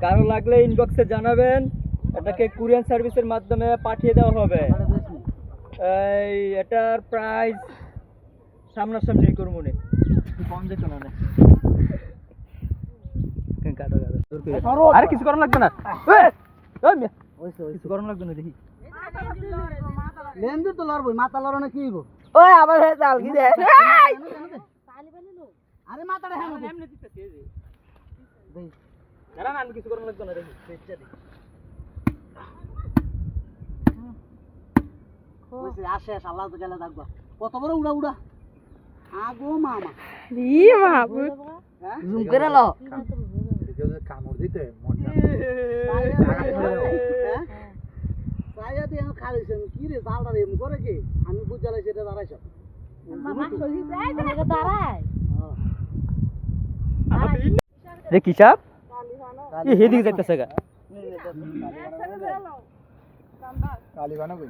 কারো লাগলে ইনবক্সে জানাবেন, এটাকে কুরিয়ার সার্ভিসের মাধ্যমে পাঠিয়ে দেওয়া হবে। এই এটার প্রাইস সামনাসামনি করবো নে, কম যেত না। আরে কিছু করার লাগবে না, কিছু করার লাগবে না। দেখি লেন্দুর তো লড়বই, মাথা লড়নে কি হইব? ওই আবার হে চাল কি দে আরে মাথাটা হ্যাঁ এমনি দিতেছি এই যে দেই না না, আমি কিছু করার লাগবে না। দেখি বেচা দি কইছে আসে আল্লাহ তো গেলে দেখবা কত বড় উড়া উড়া আগো মামা ই বাবু জুম করে লো কামড় দিতে মজা সাইয়া দিয়ে খাইছে কি রে জালটা এম করে কি আমি বুঝালাই সেটা দাঁড়াইছ মামা চলি যায় না দাঁড়ায় রে কি চাপ এই হেদিকে যাইতেছে গা কালি বানা কই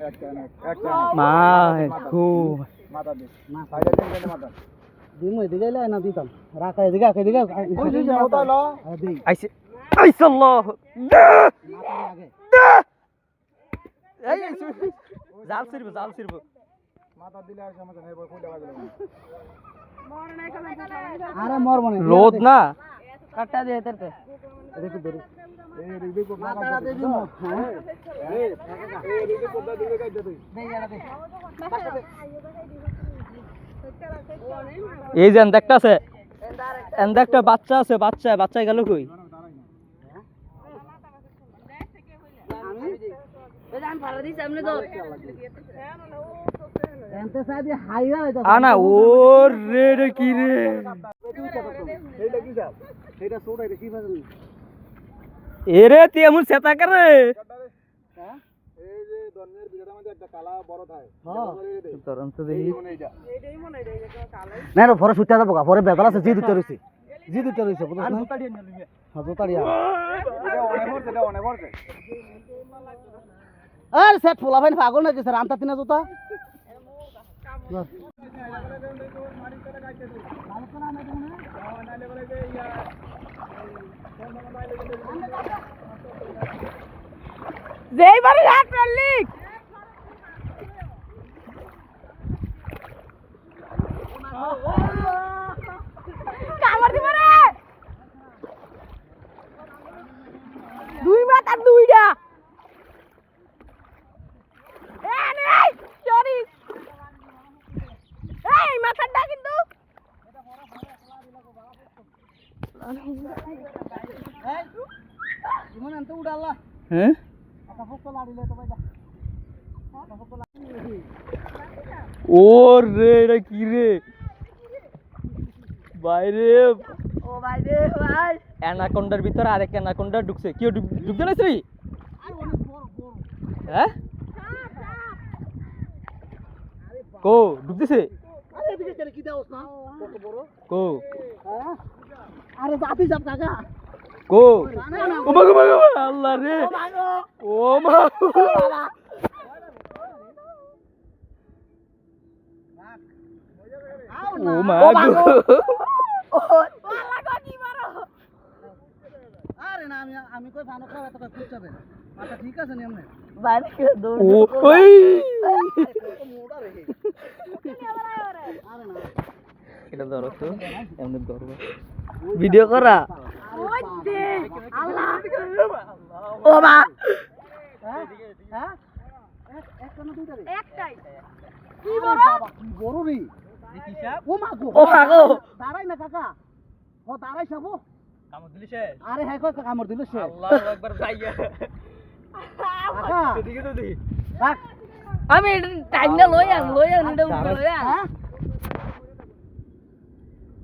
একটা মা কো মাথা দে সাইডে দিকে মাথা দিমু এদিকে লাই না দিতাম রাখা এদিকে ওই যে যাওতা ল দেই আইছে আইছে আল্লাহ মাথা আগে এই জাল ছিড়ব মাথা দিলে আর সমস্যা নাই, বই কইলা বাজলো আরে মরবো না রোদ না কাটা দে তেরতে দেখো ধরে এই রিবি কো মাথাটা দে দিমু হ্যাঁ এই রিবি কো দিলে কাই দে তুই দেই যারা দে এই যে একটা আছে একটা বাচ্চা আছে, বাচ্চা গেল কই? আমি ভালো দিছি সামনে তো এনতে সাইডে হাইরা হইতা আনা ওর রে কি রে এইটা কি যাব এইটা ছোট এটা কি বাজে এরে তুই এমন সেটা করে হ্যাঁ এই যে দন্নের ভিতরের মধ্যে একটা কালা বড় থাকে হ্যাঁ তরন তো দেখি এইটাই মনে হয় না রে পরে সুতা দেবো পরে বেদলা আছে জি দুটো রইছে বুঝছ না জুতা দিয়ে নিলি হ্যাঁ জোতাড়িয়া এটা অনেক পড়ছে আরে সেট ফুলা ভাই পাগল নাকি স্যার আনতা তিনা জোতা যেই বারে হাত মারলি কামড় দিবা রে দুই মাথা দুইটা এই সরি এই মাথাটা কিন্তু ইমন আনতে উড়ালা হ্যাঁ আটা ফক লাড়িলে তো ভাইটা ওর রে এটা কি রে বাইরে ও ভাই রে ভাই অ্যানাকোন্ডার ভিতরে আরেক অ্যানাকোন্ডা ঢুকছে, কি ঢুকবে না শ্রী? হ্যাঁ কো ঢুকতেছে আরে এদিকে চলে কি দাওস না কত বড় কো হ্যাঁ আরে জাতি যাব কাকা কো ও মা আল্লাহ রে ও মা ও মা আরে না আমি কই ভালো খাওয়া তো খুব যাবে মাথা ঠিক আছে নি আমনে বাইরে দৌড় ও ওই মোড়া রে আরে না এটা ধরো তো এমনি ধরো ভিডিও করা ওই দে আল্লাহ ও মা হ্যাঁ একটা না দুইটা রে একটাই কি বড় কি বড় রে দেখি সাপ ও মা গো ও মা গো দাঁড়াই না কাকা ও দাঁড়াই সাবো কামড় দিলি সে আরে হ্যাঁ কই কামড় দিল সে আল্লাহু আকবার যাইয়া কাকা এদিকে তো দেখি রাখ আমি টাইমটা লই আন এটা উঠে লই আন হ্যাঁ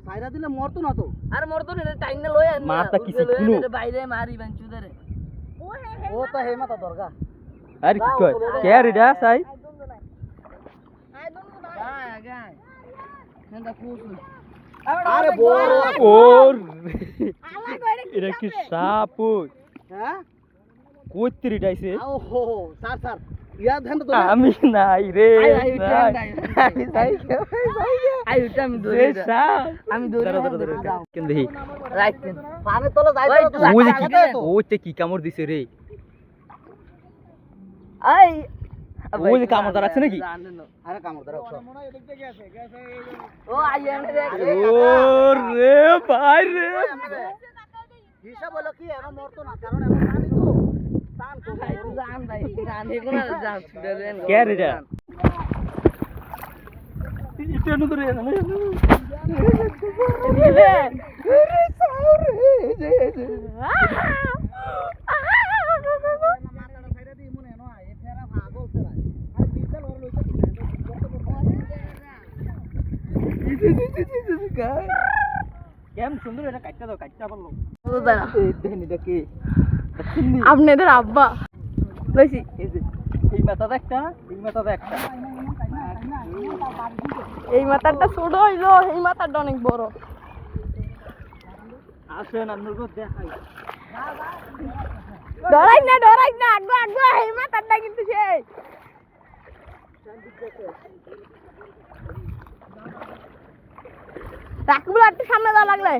সাইরা দিলে মরতো না তো আর মোর তো টাইমটা লই আন মাথা কিসে কুলো? বাইরে মারি বাঞ্চু ধরে ও তো হে মাথা দরগা আরে কি কয় কে রেডা সাই গায় গায় নেন্দা কুসু আরে বড় ওর এটা কি সাপ হ্যাঁ কইতে রেডাইছে ওহো স্যার স্যার ইয়া ধ্যান তো আমি নাই রে আই উঠে আমি ধরে সাপ আমি ধরে কেন দেখি রাখছেন পানির তলে যাইতে ওই হবে তো। ওই যে কি যাইতে হবে তো। ওইতে কি কামড় দিছে রে এই ওই যে কামড় ধরা আছে নাকি আরে কামড় ধরে উঠো। ও আইয়ান রে ও রে ভাই রে হিসাব হলো কি এরা মরতো না কারণ এমন পানি তো টান করবো জান ভাই জান এগুলো জান দেন কে রে এটা ইটেনু ধরে দিলে মাথাটা ছাইড়া দিই মনে নয় এ ফেরা পাগল ফেরা আর ডিজেল ওর লইতে কেম সুন্দর এটা কাটতে দাও কাটতে পারলো বুঝা এই দেখেন এটা কি আপনাদের আব্বা লইছি এই যে এই মাথাটা একটা এই মাথাটা একটা এই মাথাটা ছোট হইলো এই মাথাটা অনেক বড় আসেন আপনাকে দেখাই ডরাই না আগো আগো এই মাথাটা কিন্তু সেই রাখবো একটু সামনে যাওয়া লাগলে